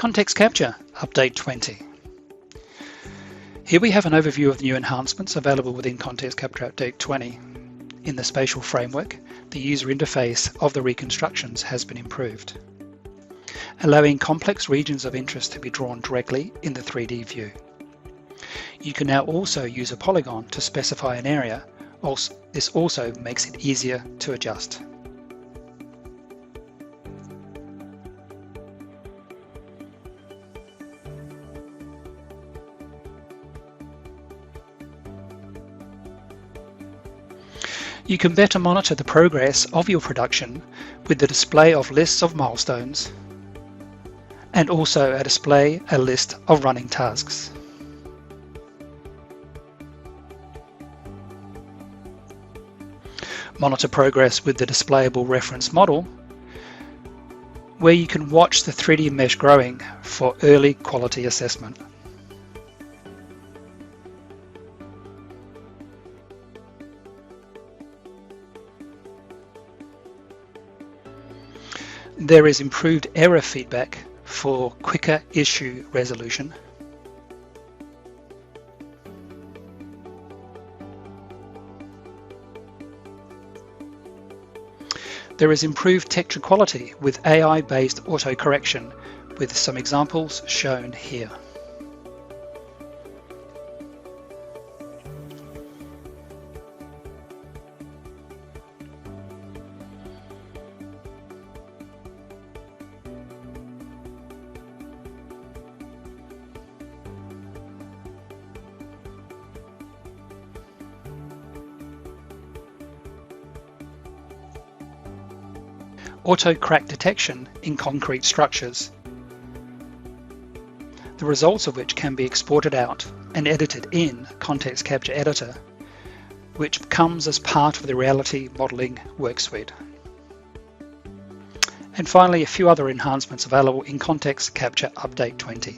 ContextCapture Update 20. Here we have an overview of the new enhancements available within ContextCapture Update 20. In the spatial framework, the user interface of the reconstructions has been improved, allowing complex regions of interest to be drawn directly in the 3D view. You can now also use a polygon to specify an area. This also makes it easier to adjust. You can better monitor the progress of your production with the display of lists of milestones and also a list of running tasks. Monitor progress with the displayable reference model, where you can watch the 3D mesh growing for early quality assessment. There is improved error feedback for quicker issue resolution. There is improved texture quality with AI-based autocorrection, with some examples shown here. Auto crack detection in concrete structures, the results of which can be exported out and edited in ContextCapture Editor, which comes as part of the Reality Modeling Work Suite. And finally, a few other enhancements available in ContextCapture Update 20.